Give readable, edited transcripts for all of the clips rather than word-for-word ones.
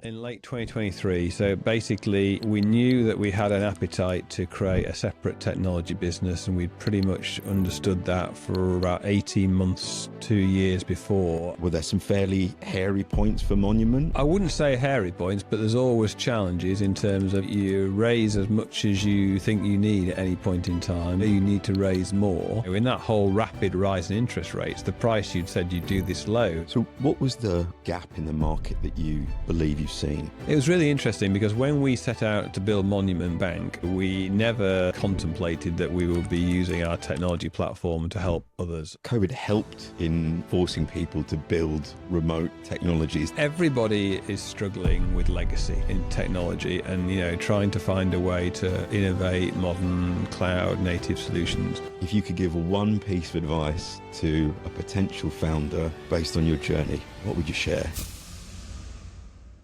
In late 2023, so basically we knew that we had an appetite to create a separate technology business, and we'd pretty much understood that for about 18 months, 2 years before. Were there some fairly hairy points for Monument? I wouldn't say hairy points, but there's always challenges in terms of you raise as much as you think you need at any point in time. You need to raise more. In that whole rapid rise in interest rates, the price you'd said you'd do this low. So what was the gap in the market that you believe you've seen? It was really interesting because when we set out to build Monument Bank, we never contemplated that we would be using our technology platform to help others. COVID helped in forcing people to build remote technologies. Everybody is struggling with legacy in technology and, trying to find a way to innovate modern cloud native solutions. If you could give one piece of advice to a potential founder based on your journey, what would you share?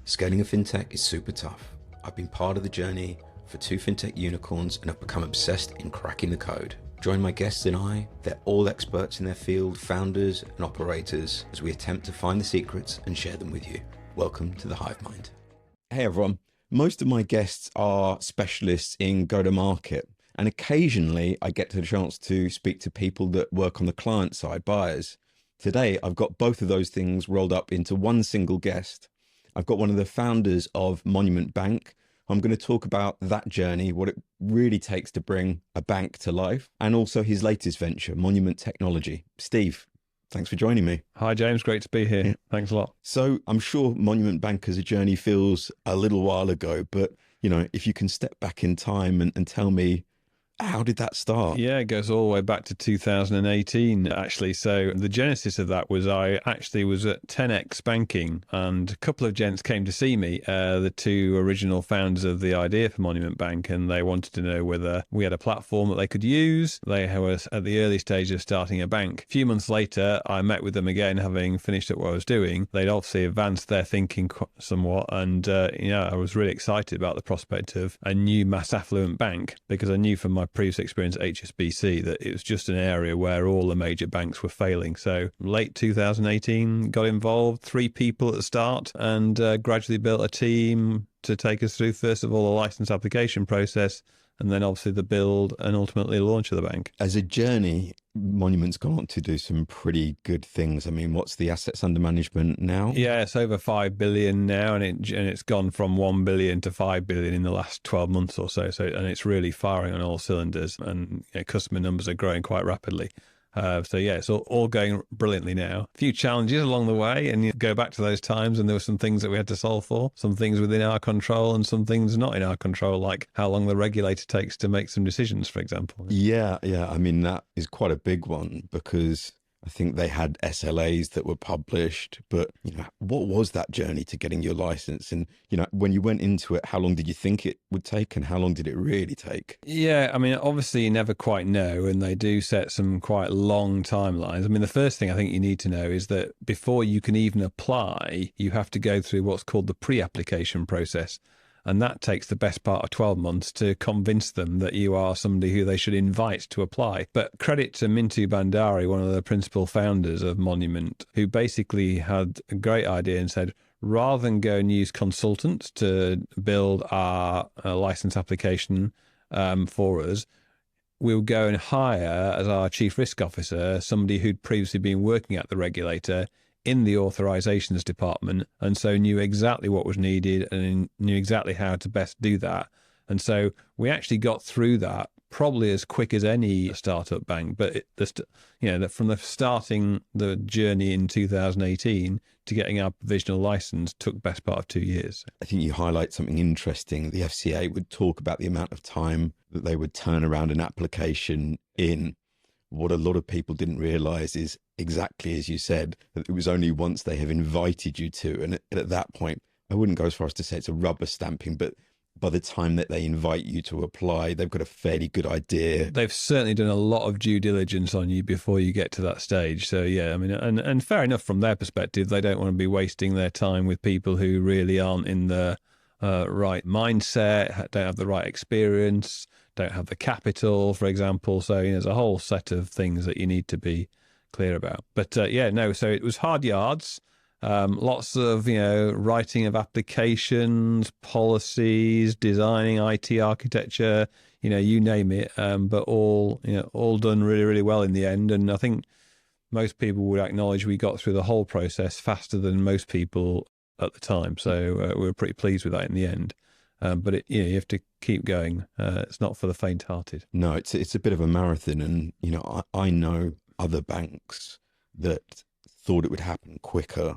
Scaling a fintech is super tough. I've been part of the journey for 2 fintech unicorns and have become obsessed in cracking the code. Join my guests and I, they're all experts in their field, founders and operators, as we attempt to find the secrets and share them with you. Welcome to the Hive Mind. Hey everyone, most of my guests are specialists in go-to-market, and occasionally I get the chance to speak to people that work on the client side, buyers. Today, I've got both of those things rolled up into one single guest. I've got one of the founders of Monument Bank. I'm going to talk about that journey, what it really takes to bring a bank to life, and also his latest venture, Monument Technology. Steve, thanks for joining me. Hi, James. Great to be here. Yeah. Thanks a lot. So I'm sure Monument Bank as a journey feels a little while ago, but if you can step back in time and tell me, how did that start? Yeah, it goes all the way back to 2018, actually. So the genesis of that was I actually was at 10x Banking, and a couple of gents came to see me, the 2 original founders of the idea for Monument Bank, and they wanted to know whether we had a platform that they could use. They were at the early stage of starting a bank. A few months later, I met with them again, having finished up what I was doing. They'd obviously advanced their thinking somewhat, and I was really excited about the prospect of a new mass affluent bank, because I knew from my previous experience at HSBC that it was just an area where all the major banks were failing. So late 2018, got involved, 3 people at the start, and gradually built a team to take us through, first of all, the license application process, and then obviously the build and ultimately launch of the bank. As a journey, Monument's gone on to do some pretty good things. I mean, what's the assets under management now? Yeah, it's over 5 billion now, and it's gone from 1 billion to 5 billion in the last 12 months or so. And it's really firing on all cylinders, and customer numbers are growing quite rapidly. It's all going brilliantly now. A few challenges along the way, and you go back to those times and there were some things that we had to solve for, some things within our control and some things not in our control, like how long the regulator takes to make some decisions, for example. Yeah. I mean, that is quite a big one, because I think they had SLAs that were published, but what was that journey to getting your license? And when you went into it, how long did you think it would take, and how long did it really take? Yeah, I mean, obviously you never quite know, and they do set some quite long timelines. I mean, the first thing I think you need to know is that before you can even apply, you have to go through what's called the pre-application process. And that takes the best part of 12 months to convince them that you are somebody who they should invite to apply. But credit to Mintu Bandari, one of the principal founders of Monument, who basically had a great idea and said, rather than go and use consultants to build our license application for us, we'll go and hire as our chief risk officer somebody who'd previously been working at the regulator in the authorizations department, and so knew exactly what was needed and knew exactly how to best do that. And so we actually got through that probably as quick as any startup bank. But from the starting the journey in 2018 to getting our provisional license took best part of 2 years. I think you highlight something interesting. The FCA would talk about the amount of time that they would turn around an application in. What a lot of people didn't realize is exactly as you said, that it was only once they have invited you to, and at that point, I wouldn't go as far as to say it's a rubber stamping, but by the time that they invite you to apply, they've got a fairly good idea. They've certainly done a lot of due diligence on you before you get to that stage. So yeah, I mean, and fair enough from their perspective, they don't want to be wasting their time with people who really aren't in the right mindset, don't have the right experience, don't have the capital, for example. So there's a whole set of things that you need to be clear about. But so it was hard yards. Lots of, writing of applications, policies, designing IT architecture, you name it, but all done really, really well in the end. And I think most people would acknowledge we got through the whole process faster than most people at the time. So we were pretty pleased with that in the end. But you have to keep going. It's not for the faint-hearted. No, it's a bit of a marathon. And, I know other banks that thought it would happen quicker,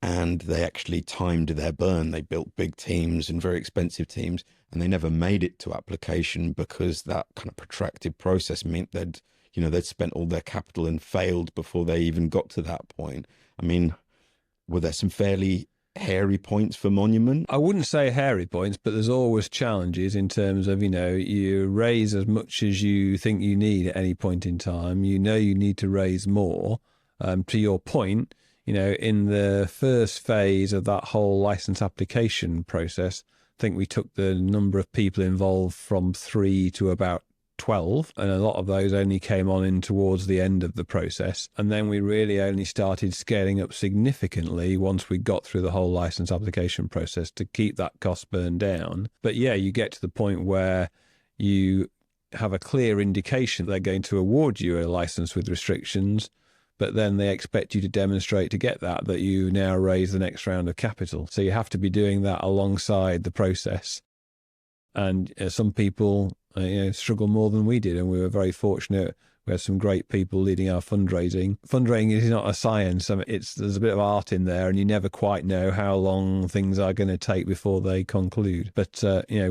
and they actually timed their burn. They built big teams and very expensive teams, and they never made it to application because that kind of protracted process meant they'd spent all their capital and failed before they even got to that point. I mean, were there some fairly hairy points for Monument? I wouldn't say hairy points, but there's always challenges in terms of, you raise as much as you think you need at any point in time. You need to raise more. To your point, in the first phase of that whole license application process, I think we took the number of people involved from 3 to about 12, and a lot of those only came on in towards the end of the process. And then we really only started scaling up significantly once we got through the whole license application process to keep that cost burn down. But yeah, you get to the point where you have a clear indication they're going to award you a license with restrictions, but then they expect you to demonstrate to get that you now raise the next round of capital. So you have to be doing that alongside the process. And some people struggle more than we did, and we were very fortunate. We had some great people leading our fundraising. Fundraising is not a science. There's a bit of art in there, and you never quite know how long things are going to take before they conclude. But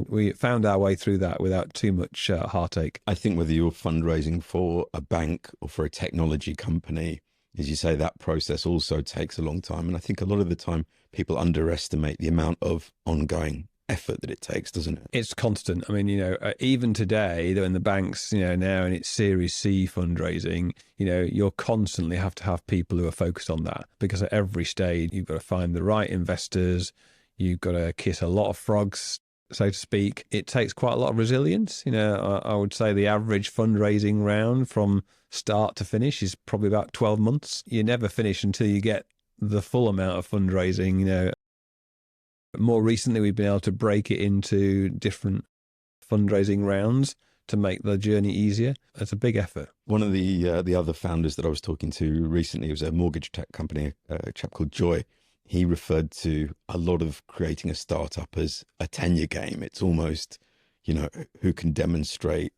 we found our way through that without too much heartache. I think whether you're fundraising for a bank or for a technology company, as you say, that process also takes a long time. And I think a lot of the time people underestimate the amount of ongoing effort that it takes, doesn't it? It's constant. I mean, even today, though, in the banks, now in its Series C fundraising, you'll constantly have to have people who are focused on that, because at every stage you've got to find the right investors. You've got to kiss a lot of frogs, so to speak. It takes quite a lot of resilience. I would say the average fundraising round from start to finish is probably about 12 months. You never finish until you get the full amount of fundraising. More recently, we've been able to break it into different fundraising rounds to make the journey easier. It's a big effort. One of the other founders that I was talking to recently was a mortgage tech company, a chap called Joy. He referred to a lot of creating a startup as a tenure game. It's almost, who can demonstrate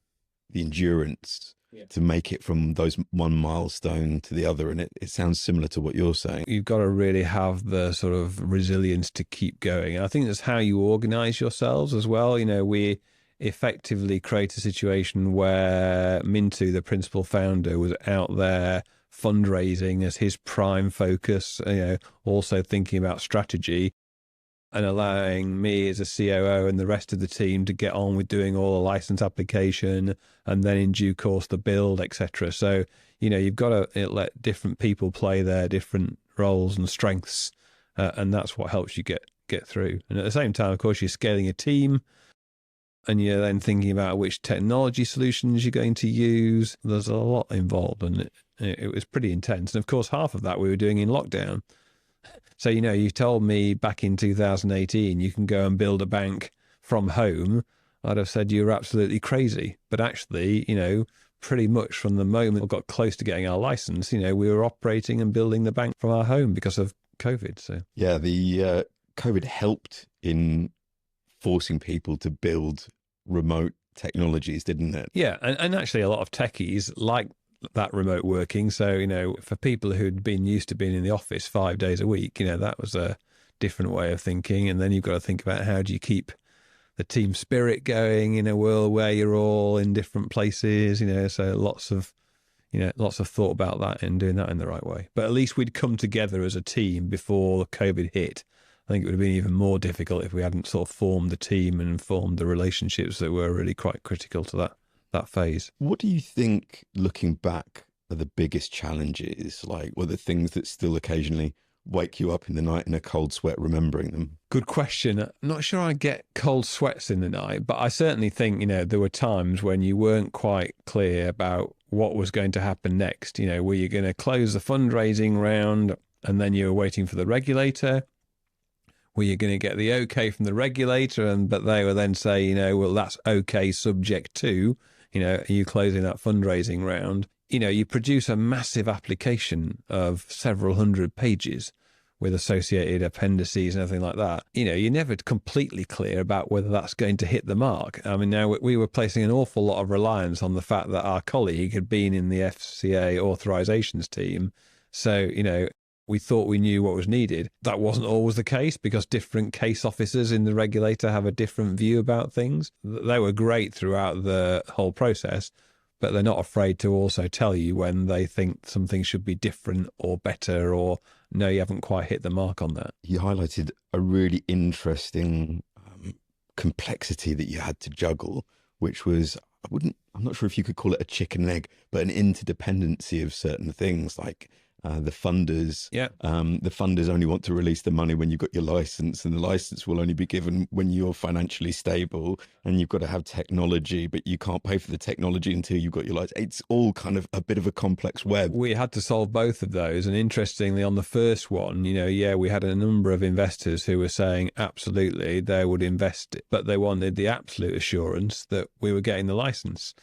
the endurance to make it from those one milestone to the other. And it sounds similar to what you're saying. You've got to really have the sort of resilience to keep going. And I think that's how you organize yourselves as well. We effectively create a situation where Mintu, the principal founder, was out there fundraising as his prime focus, also thinking about strategy, and allowing me as a COO and the rest of the team to get on with doing all the license application and then in due course the build, etc. So, you've got to let different people play their different roles and strengths, and that's what helps you get through. And at the same time, of course, you're scaling a team, and you're then thinking about which technology solutions you're going to use. There's a lot involved, and it was pretty intense. And of course, half of that we were doing in lockdown. So, you told me back in 2018, you can go and build a bank from home. I'd have said you were absolutely crazy. But actually, pretty much from the moment we got close to getting our license, we were operating and building the bank from our home because of COVID. So yeah, the COVID helped in forcing people to build remote technologies, didn't it? Yeah. And actually a lot of techies like that remote working. So, for people who'd been used to being in the office 5 days a week, that was a different way of thinking. And then you've got to think about how do you keep the team spirit going in a world where you're all in different places, so lots of thought about that and doing that in the right way. But at least we'd come together as a team before COVID hit. I think it would have been even more difficult if we hadn't sort of formed the team and formed the relationships that were really quite critical to that phase. What do you think, looking back, are the biggest challenges? Like, what are the things that still occasionally wake you up in the night in a cold sweat remembering them? Good question. I'm not sure I get cold sweats in the night, but I certainly think, there were times when you weren't quite clear about what was going to happen next. Were you going to close the fundraising round and then you were waiting for the regulator. Were you going to get the okay from the regulator? But they will then say, well, that's okay subject to, are you closing that fundraising round? You produce a massive application of several hundred pages with associated appendices and everything like that. You're never completely clear about whether that's going to hit the mark. I mean, now we were placing an awful lot of reliance on the fact that our colleague had been in the FCA authorizations team. So, we thought we knew what was needed. That wasn't always the case because different case officers in the regulator have a different view about things. They were great throughout the whole process, but they're not afraid to also tell you when they think something should be different or better, or no, you haven't quite hit the mark on that. You highlighted a really interesting complexity that you had to juggle, which was, I'm not sure if you could call it a chicken and egg, but an interdependency of certain things like the funders. Yeah. The funders only want to release the money when you've got your license, and the license will only be given when you're financially stable, and you've got to have technology, but you can't pay for the technology until you've got your license. It's all kind of a bit of a complex web. We had to solve both of those. And interestingly, on the first one, we had a number of investors who were saying absolutely they would invest, but they wanted the absolute assurance that we were getting the license.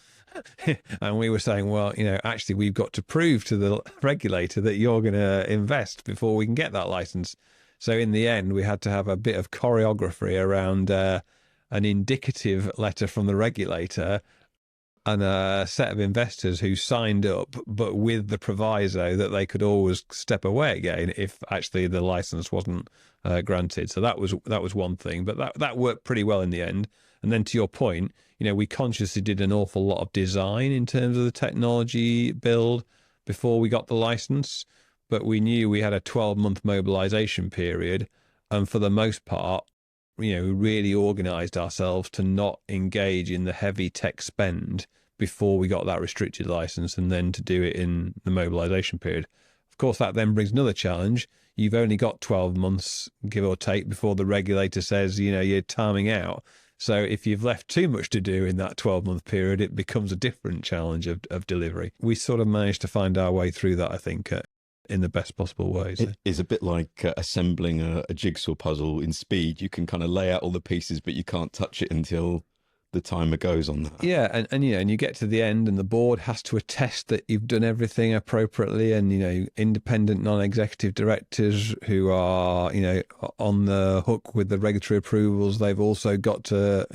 And we were saying, well, actually, we've got to prove to the regulator that you're going to invest before we can get that license. So in the end, we had to have a bit of choreography around an indicative letter from the regulator and a set of investors who signed up, but with the proviso that they could always step away again if actually the license wasn't granted. So that was one thing, but that worked pretty well in the end. And then to your point, we consciously did an awful lot of design in terms of the technology build before we got the license, but we knew we had a 12-month mobilization period. And for the most part, we really organized ourselves to not engage in the heavy tech spend before we got that restricted license, and then to do it in the mobilization period. Of course, that then brings another challenge. You've only got 12 months, give or take, before the regulator says, you're timing out. So if you've left too much to do in that 12-month period, it becomes a different challenge of delivery. We sort of managed to find our way through that, I think, in the best possible ways. It is a bit like assembling a jigsaw puzzle in speed. You can kind of lay out all the pieces, but you can't touch it until the timer goes on that. Yeah, and you get to the end, and the board has to attest that you've done everything appropriately, and independent non-executive directors who are on the hook with the regulatory approvals, they've also got to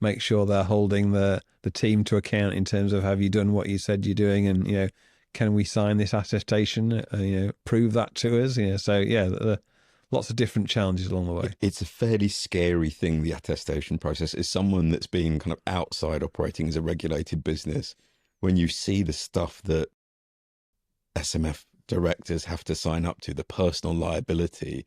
make sure they're holding the team to account in terms of, have you done what you said you're doing, and can we sign this attestation, prove that to us. So lots of different challenges along the way. It's a fairly scary thing, the attestation process. As someone that's been kind of outside operating as a regulated business, when you see the stuff that SMF directors have to sign up to, the personal liability,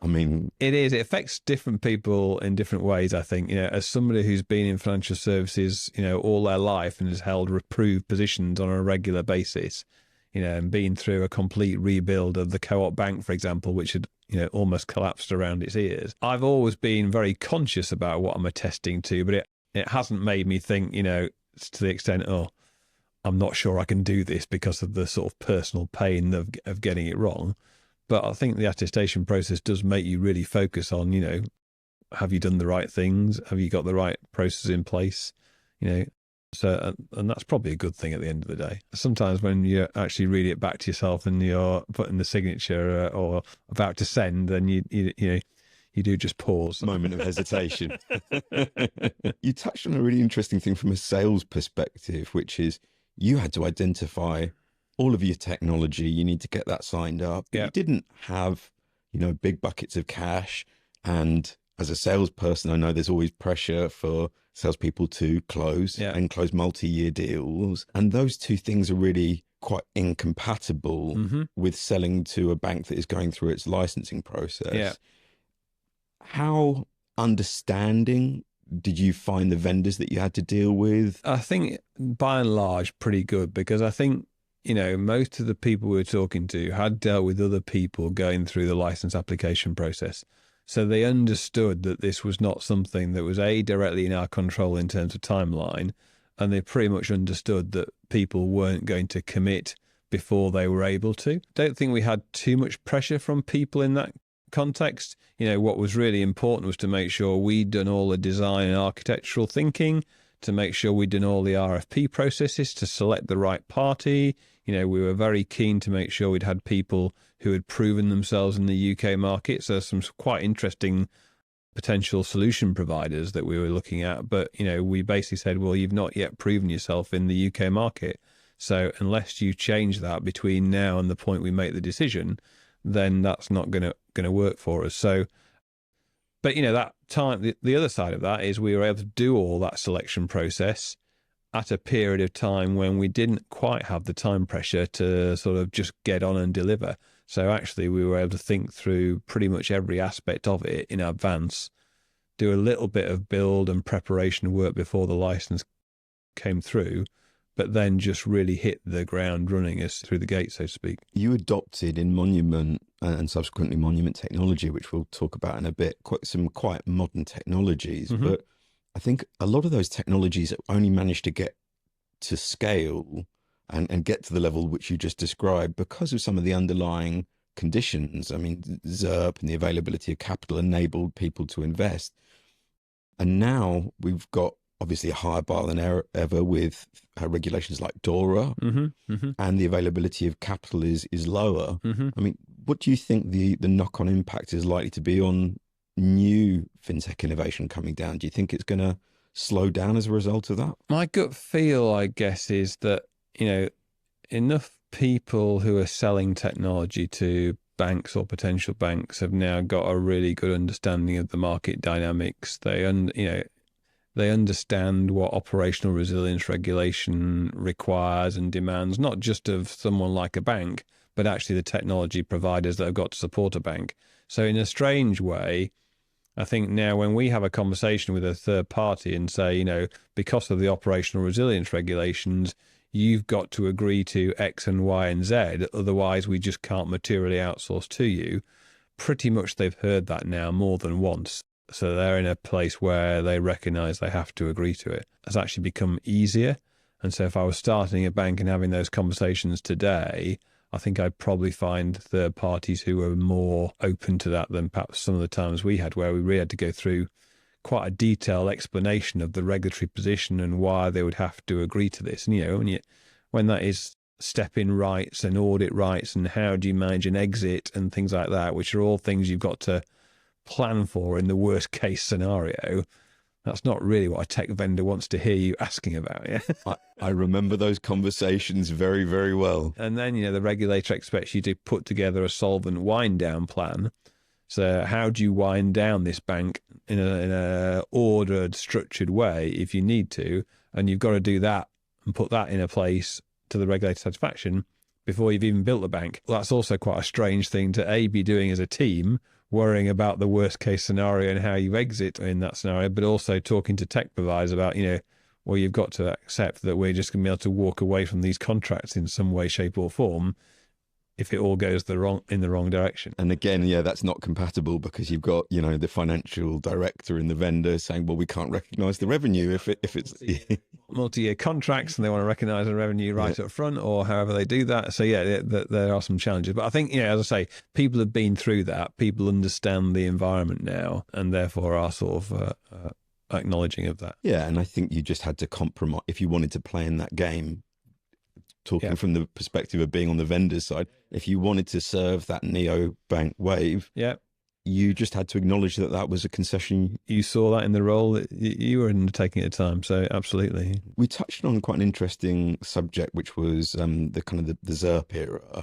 I mean... It affects different people in different ways, I think. As somebody who's been in financial services, all their life and has held approved positions on a regular basis, and been through a complete rebuild of the Co-op Bank, for example, which had almost collapsed around its ears. I've always been very conscious about what I'm attesting to, but it hasn't made me think, to the extent, I'm not sure I can do this because of the sort of personal pain of getting it wrong. But I think the attestation process does make you really focus on, have you done the right things? Have you got the right process in place? So, and that's probably a good thing at the end of the day. Sometimes when you actually read it back to yourself and you're putting the signature or about to send, then you do just pause. Moment of hesitation. You touched on a really interesting thing from a sales perspective, which is you had to identify all of your technology. You need to get that signed up. Yeah. You didn't have, big buckets of cash. And as a salesperson, I know there's always pressure for salespeople to close and close multi-year deals. And those two things are really quite incompatible with selling to a bank that is going through its licensing process. Yeah. How understanding did you find the vendors that you had to deal with? I think by and large, pretty good, because I think, most of the people we were talking to had dealt with other people going through the license application process. So they understood that this was not something that was directly in our control in terms of timeline. And they pretty much understood that people weren't going to commit before they were able to. Don't think we had too much pressure from people in that context. What was really important was to make sure we'd done all the design and architectural thinking, to make sure we'd done all the RFP processes to select the right party. We were very keen to make sure we'd had people who had proven themselves in the UK market. So some quite interesting potential solution providers that we were looking at. But, we basically said, well, you've not yet proven yourself in the UK market. So unless you change that between now and the point we make the decision, then that's not going to work for us. So, but that time, the other side of that is we were able to do all that selection process at a period of time when we didn't quite have the time pressure to sort of just get on and deliver. So actually we were able to think through pretty much every aspect of it in advance, do a little bit of build and preparation work before the license came through, but then just really hit the ground running us through the gate, so to speak. You adopted in Monument and subsequently Monument technology, which we'll talk about in a bit, some quite modern technologies. Mm-hmm. But I think a lot of those technologies only managed to get to scale and get to the level which you just described because of some of the underlying conditions. I mean, ZERP and the availability of capital enabled people to invest. And now we've got obviously a higher bar than ever with regulations like DORA, and the availability of capital is lower. I mean, what do you think the knock-on impact is likely to be on new fintech innovation coming down? Do you think it's going to slow down as a result of that? My gut feel, I guess, is that, enough people who are selling technology to banks or potential banks have now got a really good understanding of the market dynamics. They understand what operational resilience regulation requires and demands, not just of someone like a bank, but actually the technology providers that have got to support a bank. So in a strange way, I think now when we have a conversation with a third party and say, because of the operational resilience regulations, you've got to agree to X and Y and Z, otherwise we just can't materially outsource to you. Pretty much they've heard that now more than once. So they're in a place where they recognize they have to agree to it. It's actually become easier. And so if I was starting a bank and having those conversations today, I think I'd probably find third parties who were more open to that than perhaps some of the times we had, where we really had to go through quite a detailed explanation of the regulatory position and why they would have to agree to this. And, when that is step-in rights and audit rights and how do you manage an exit and things like that, which are all things you've got to plan for in the worst case scenario, that's not really what a tech vendor wants to hear you asking about. Yeah, I remember those conversations very, very well. And then, the regulator expects you to put together a solvent wind down plan. So how do you wind down this bank in a ordered, structured way if you need to? And you've got to do that and put that in a place to the regulator satisfaction before you've even built the bank. Well, that's also quite a strange thing to be doing as a team, worrying about the worst case scenario and how you exit in that scenario, but also talking to tech providers about, well, you've got to accept that we're just going to be able to walk away from these contracts in some way, shape or form if it all goes in the wrong direction. And again, that's not compatible because you've got, the financial director and the vendor saying, well, we can't recognize the revenue if it's multi-year contracts and they want to recognize the revenue right up front or however they do that. So there are some challenges. But I think, as I say, people have been through that. People understand the environment now and therefore are sort of acknowledging of that. Yeah. And I think you just had to compromise if you wanted to play in that game. Talking from the perspective of being on the vendor's side, if you wanted to serve that neobank wave, you just had to acknowledge that was a concession. You saw that in the role that you were undertaking at the time, so absolutely. We touched on quite an interesting subject, which was the kind of the ZERP era,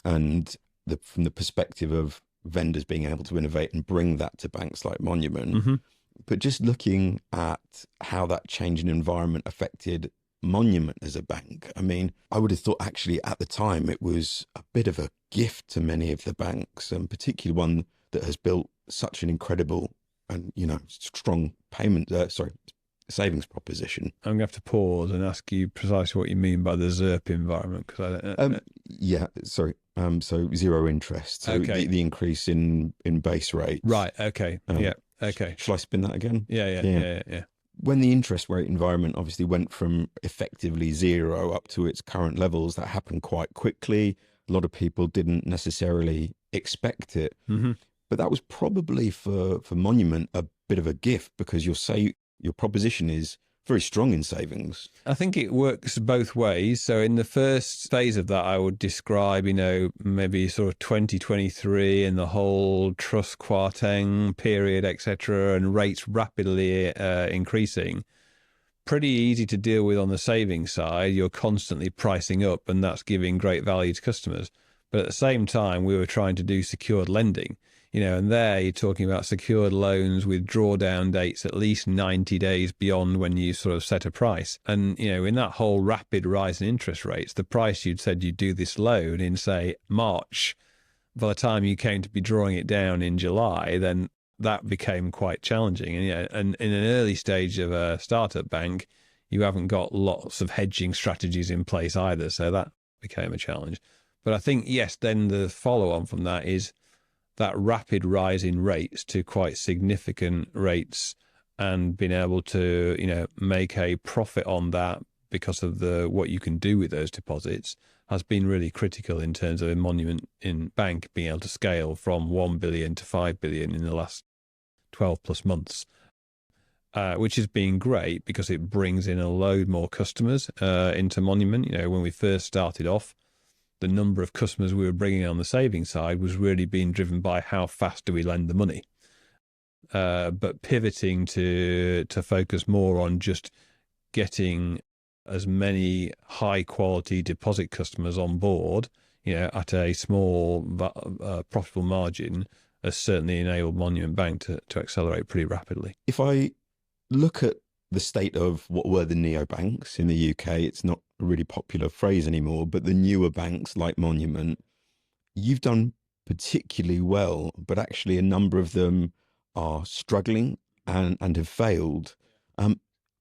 and from the perspective of vendors being able to innovate and bring that to banks like Monument. But just looking at how that change in environment affected Monument as a bank. I mean, I would have thought actually at the time it was a bit of a gift to many of the banks, and particularly one that has built such an incredible and, strong savings proposition. I'm going to have to pause and ask you precisely what you mean by the ZERP environment, because I don't know. So zero interest. So the increase in base rates. Right. Okay. Okay. Shall I spin that again? Yeah. when the interest rate environment obviously went from effectively zero up to its current levels, that happened quite quickly. A lot of people didn't necessarily expect it. Mm-hmm. But that was probably for Monument a bit of a gift, because your proposition is very strong in savings. I think it works both ways. So in the first phase of that, I would describe, maybe sort of 2023 and the whole trust quarteng period, etc., and rates rapidly increasing. Pretty easy to deal with on the savings side. You're constantly pricing up, and that's giving great value to customers. But at the same time, we were trying to do secured lending. And there you're talking about secured loans with drawdown dates at least 90 days beyond when you sort of set a price. And, in that whole rapid rise in interest rates, the price you'd said you'd do this loan in, say, March, by the time you came to be drawing it down in July, then that became quite challenging. And in an early stage of a startup bank, you haven't got lots of hedging strategies in place either. So that became a challenge. But I think, yes, then the follow on from that is that rapid rise in rates to quite significant rates, and being able to, make a profit on that because of what you can do with those deposits has been really critical in terms of a Monument in bank being able to scale from 1 billion to 5 billion in the last 12 plus months, which has been great because it brings in a load more customers into Monument. When we first started off, the number of customers we were bringing on the savings side was really being driven by how fast do we lend the money. But pivoting to focus more on just getting as many high quality deposit customers on board, at a small profitable margin, has certainly enabled Monument Bank to accelerate pretty rapidly. If I look at the state of what were the neobanks in the UK, it's not a really popular phrase anymore, but the newer banks like Monument, you've done particularly well, but actually a number of them are struggling and have failed.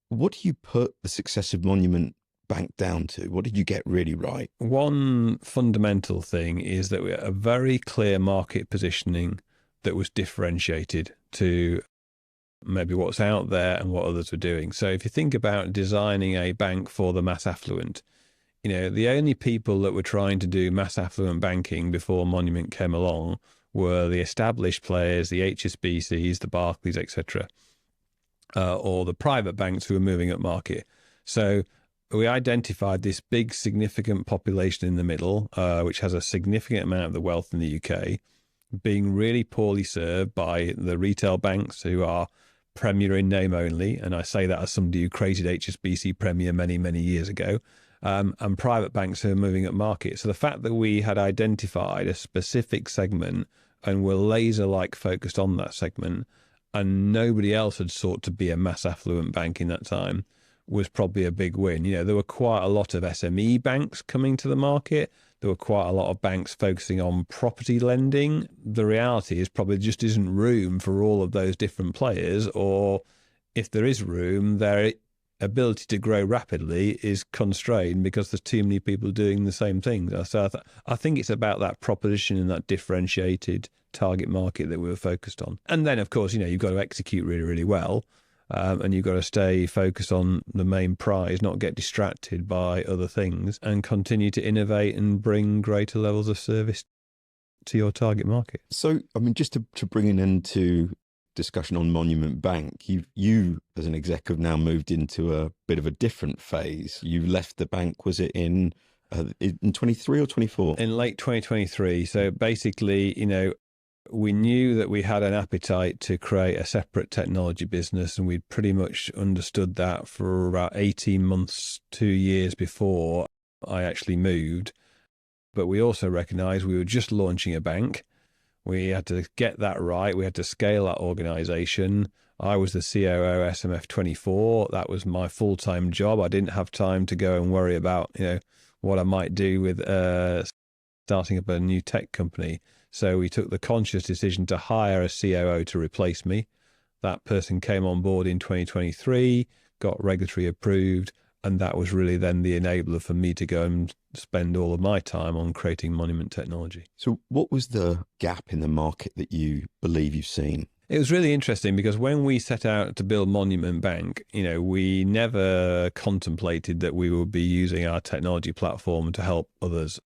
What do you put the success of Monument Bank down to? What did you get really right? One fundamental thing is that we had a very clear market positioning that was differentiated to maybe what's out there and what others were doing. So if you think about designing a bank for the mass affluent, the only people that were trying to do mass affluent banking before Monument came along were the established players, the HSBCs, the Barclays, etc., or the private banks who were moving up market. So we identified this big, significant population in the middle, which has a significant amount of the wealth in the UK, being really poorly served by the retail banks who are Premier in name only. And I say that as somebody who created HSBC Premier many, many years ago, and private banks who are moving up market. So the fact that we had identified a specific segment and were laser-like focused on that segment, and nobody else had sought to be a mass affluent bank in that time, was probably a big win. There were quite a lot of SME banks coming to the market. There were quite a lot of banks focusing on property lending. The reality is probably just isn't room for all of those different players, or if there is room, their ability to grow rapidly is constrained because there's too many people doing the same things. So I think it's about that proposition and that differentiated target market that we were focused on. And then, of course, you've got to execute really, really well. And you've got to stay focused on the main prize, not get distracted by other things, and continue to innovate and bring greater levels of service to your target market. So, just to bring an end to discussion on Monument Bank, you as an exec have now moved into a bit of a different phase. You left the bank, was it in 23 or 24? In late 2023. So basically, we knew that we had an appetite to create a separate technology business, and we'd pretty much understood that for about 18 months, 2 years before I actually moved. But we also recognized we were just launching a bank. We had to get that right. We had to scale that organization. I was the COO SMF24. That was my full-time job. I didn't have time to go and worry about, what I might do with starting up a new tech company. So we took the conscious decision to hire a COO to replace me. That person came on board in 2023, got regulatory approved, and that was really then the enabler for me to go and spend all of my time on creating Monument technology. So what was the gap in the market that you believe you've seen? It was really interesting because when we set out to build Monument Bank, we never contemplated that we would be using our technology platform to help others.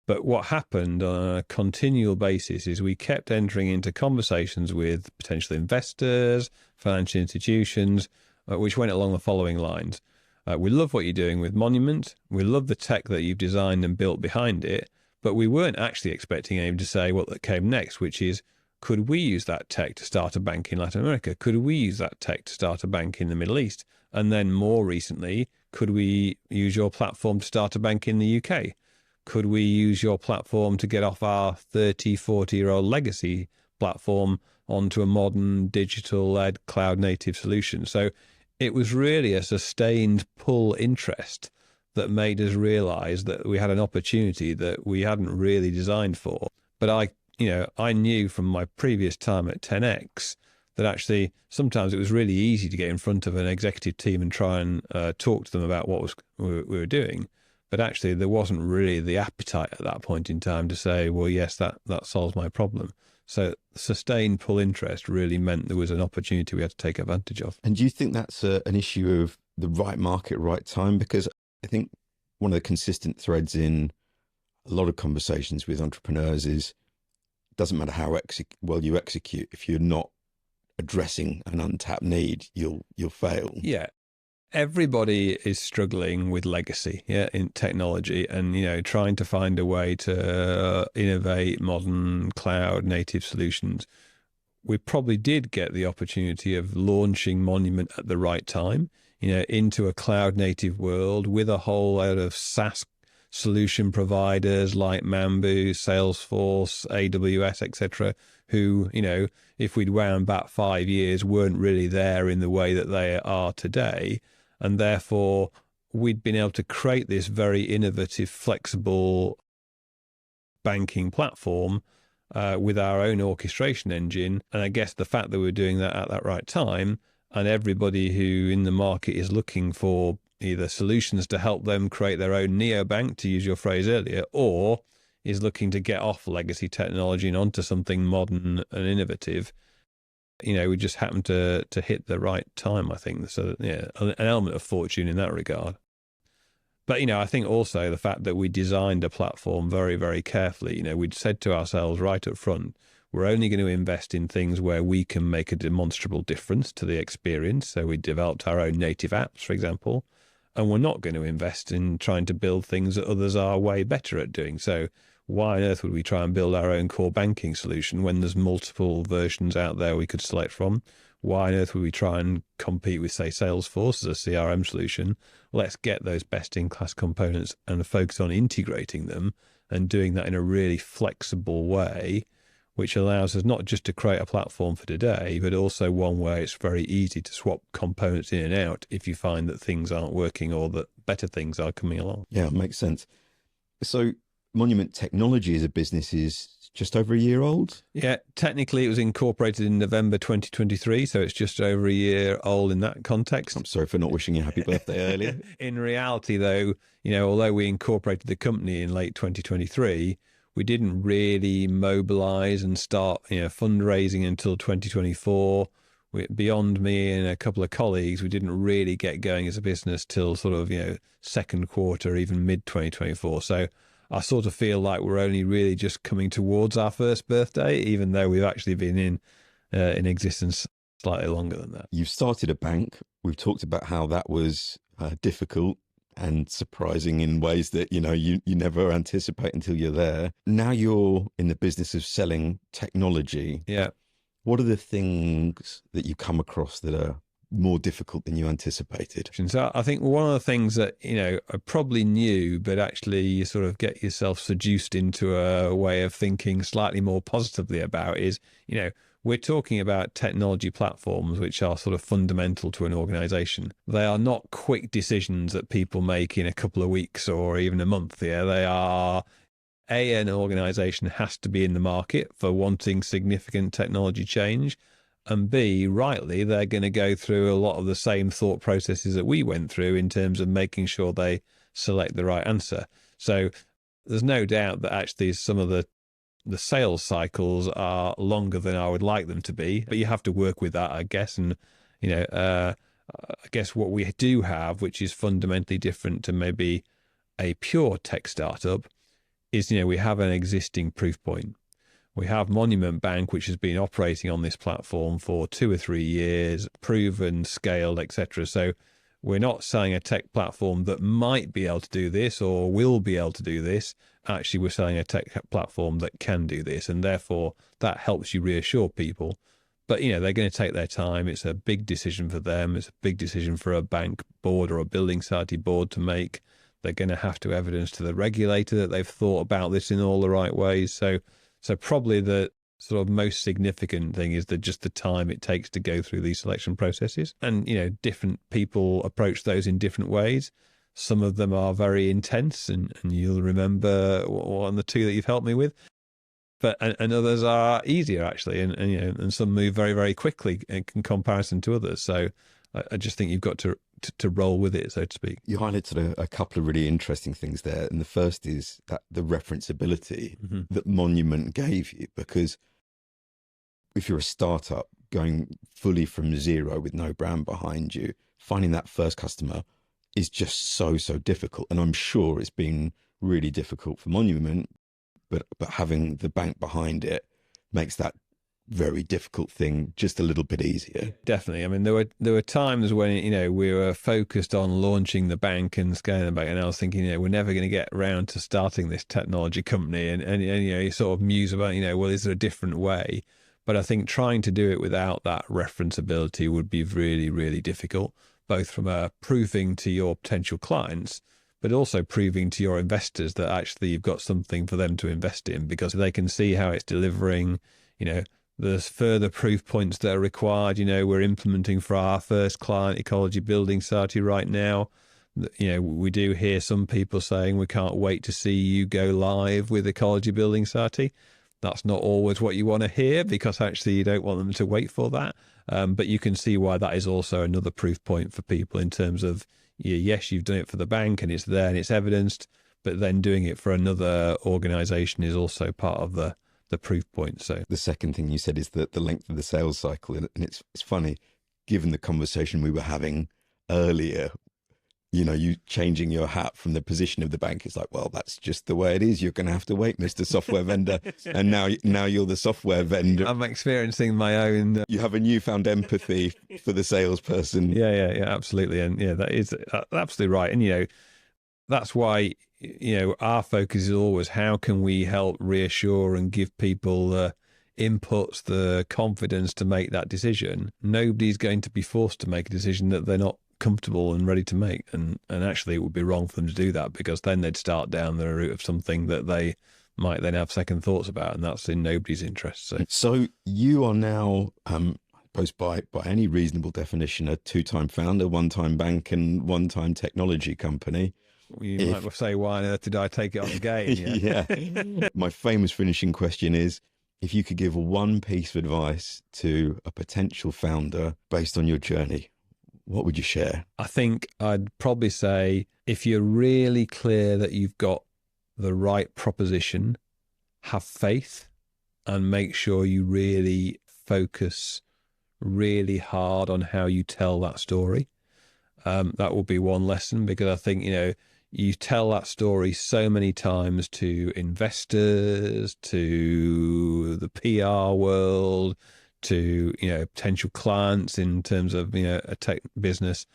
But what happened on a continual basis is we kept entering into conversations with potential investors, financial institutions, which went along the following lines. We love what you're doing with Monument. We love the tech that you've designed and built behind it. But we weren't actually expecting anyone to say what came next, which is, could we use that tech to start a bank in Latin America? Could we use that tech to start a bank in the Middle East? And then more recently, could we use your platform to start a bank in the UK? Could we use your platform to get off our 30, 40-year-old legacy platform onto a modern digital-led cloud-native solution? So it was really a sustained pull interest that made us realize that we had an opportunity that we hadn't really designed for. But I knew from my previous time at 10X that actually sometimes it was really easy to get in front of an executive team and try and talk to them about what we were doing. But actually, there wasn't really the appetite at that point in time to say, well, yes, that solves my problem. So sustained pull interest really meant there was an opportunity we had to take advantage of. And do you think that's an issue of the right market, right time? Because I think one of the consistent threads in a lot of conversations with entrepreneurs is it doesn't matter how well you execute. If you're not addressing an untapped need, you'll fail. Yeah. Everybody is struggling with legacy, in technology, and trying to find a way to innovate modern cloud native solutions. We probably did get the opportunity of launching Monument at the right time, into a cloud native world with a whole lot of SaaS solution providers like Mambu, Salesforce, AWS, etc., who, if we'd wound back 5 years, weren't really there in the way that they are today. And therefore, we'd been able to create this very innovative, flexible banking platform with our own orchestration engine. And I guess the fact that we're doing that at that right time, and everybody who in the market is looking for either solutions to help them create their own neobank, to use your phrase earlier, or is looking to get off legacy technology and onto something modern and innovative, we just happened to hit the right time, I think. So, an element of fortune in that regard. But, I think also the fact that we designed a platform very, very carefully, we'd said to ourselves right up front, we're only going to invest in things where we can make a demonstrable difference to the experience. So we developed our own native apps, for example, and we're not going to invest in trying to build things that others are way better at doing. So why on earth would we try and build our own core banking solution when there's multiple versions out there we could select from? Why on earth would we try and compete with, say, Salesforce as a CRM solution? Let's get those best-in-class components and focus on integrating them and doing that in a really flexible way, which allows us not just to create a platform for today, but also one where it's very easy to swap components in and out if you find that things aren't working or that better things are coming along. Yeah, it makes sense. So Monument Technology as a business is just over a year old? Yeah, technically it was incorporated in November 2023, so it's just over a year old in that context. I'm sorry for not wishing you a happy birthday earlier. In reality, though, although we incorporated the company in late 2023, we didn't really mobilize and start fundraising until 2024. Beyond me and a couple of colleagues, we didn't really get going as a business till sort of second quarter, even mid 2024. So I sort of feel like we're only really just coming towards our first birthday, even though we've actually been in existence slightly longer than that. You've started a bank. We've talked about how that was difficult and surprising in ways that you never anticipate until you're there. Now you're in the business of selling technology. Yeah. What are the things that you come across that are more difficult than you anticipated? So I think one of the things that I probably knew, but actually you sort of get yourself seduced into a way of thinking slightly more positively about is we're talking about technology platforms which are sort of fundamental to an organization. They are not quick decisions that people make in a couple of weeks or even a month. Yeah, they are an organization has to be in the market for wanting significant technology change. And B, rightly, they're going to go through a lot of the same thought processes that we went through in terms of making sure they select the right answer. So there's no doubt that actually some of the the sales cycles are longer than I would like them to be, but you have to work with that, I guess. And, I guess what we do have, which is fundamentally different to maybe a pure tech startup, is, we have an existing proof point. We have Monument Bank, which has been operating on this platform for 2 or 3 years, proven, scaled, etc. So we're not selling a tech platform that might be able to do this or will be able to do this. Actually, we're selling a tech platform that can do this, and therefore that helps you reassure people. But, they're going to take their time. It's a big decision for them. It's a big decision for a bank board or a building society board to make. They're going to have to evidence to the regulator that they've thought about this in all the right ways. So probably the sort of most significant thing is just the time it takes to go through these selection processes. And, different people approach those in different ways. Some of them are very intense, and you'll remember one of the two that you've helped me with. But and others are easier, actually, and some move very, very quickly in comparison to others. So I just think you've got to roll with it, so to speak. You highlighted a couple of really interesting things there. And the first is that the referenceability that Monument gave you, because if you're a startup going fully from zero with no brand behind you, finding that first customer is just so difficult. And I'm sure it's been really difficult for Monument, but having the bank behind it makes that very difficult thing just a little bit easier. Definitely. I mean, there were times when we were focused on launching the bank and scaling the bank, and I was thinking, we're never going to get around to starting this technology company, and you sort of muse about, well, is there a different way? But I think trying to do it without that referenceability would be really, really difficult, both from proving to your potential clients, but also proving to your investors that actually you've got something for them to invest in, because they can see how it's delivering. There's further proof points that are required. We're implementing for our first client, Ecology Building Society, right now. We do hear some people saying we can't wait to see you go live with Ecology Building Society. That's not always what you want to hear, because actually you don't want them to wait for that. But you can see why that is also another proof point for people in terms of, yes, you've done it for the bank and it's there and it's evidenced, but then doing it for another organization is also part of the proof point. So the second thing you said is that the length of the sales cycle, and it's funny, given the conversation we were having earlier, you changing your hat from the position of the bank, it's like, well, that's just the way it is. You're going to have to wait, Mr. Software Vendor. And now you're the software vendor. I'm experiencing my own. You have a newfound empathy for the salesperson. Yeah, absolutely. And that is absolutely right. And, that's why, our focus is always how can we help reassure and give people the inputs, the confidence to make that decision. Nobody's going to be forced to make a decision that they're not comfortable and ready to make. And actually it would be wrong for them to do that, because then they'd start down the route of something that they might then have second thoughts about, and that's in nobody's interest. So you are now, I suppose by any reasonable definition, a 2-time founder, 1-time bank and 1-time technology company. You might say, why on earth did I take it on the game? Yeah. My famous finishing question is, if you could give one piece of advice to a potential founder based on your journey, what would you share? I think I'd probably say, if you're really clear that you've got the right proposition, have faith and make sure you really focus really hard on how you tell that story. That will be one lesson, because I think, you tell that story so many times to investors, to the PR world, to, potential clients in terms of, a tech business.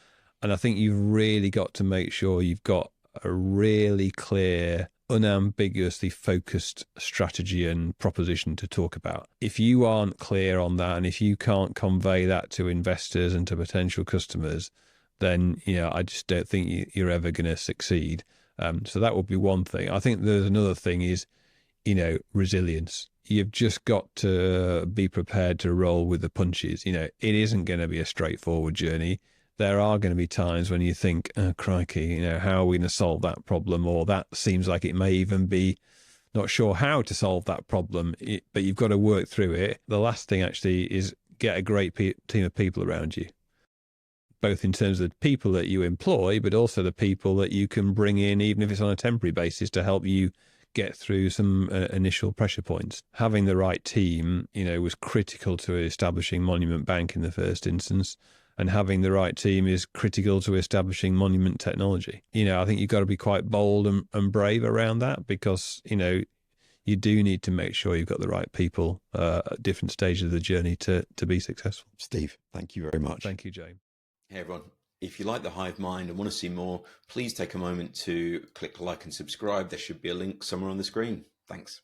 And I think you've really got to make sure you've got a really clear, unambiguously focused strategy and proposition to talk about. If you aren't clear on that, and if you can't convey that to investors and to potential customers, then, I just don't think you're ever going to succeed. So that would be one thing. I think there's another thing is, resilience. You've just got to be prepared to roll with the punches. It isn't going to be a straightforward journey. There are going to be times when you think, oh, crikey, how are we going to solve that problem? Or that seems like it may even be not sure how to solve that problem, but you've got to work through it. The last thing actually is get a great team of people around you, both in terms of the people that you employ, but also the people that you can bring in, even if it's on a temporary basis, to help you get through some initial pressure points. Having the right team, was critical to establishing Monument Bank in the first instance. And having the right team is critical to establishing Monument technology. I think you've got to be quite bold and brave around that, because, you do need to make sure you've got the right people at different stages of the journey to be successful. Steve, thank you very much. Thank you, Jay. Hey everyone, if you like the Hive Mind and want to see more, please take a moment to click like and subscribe. There should be a link somewhere on the screen. Thanks.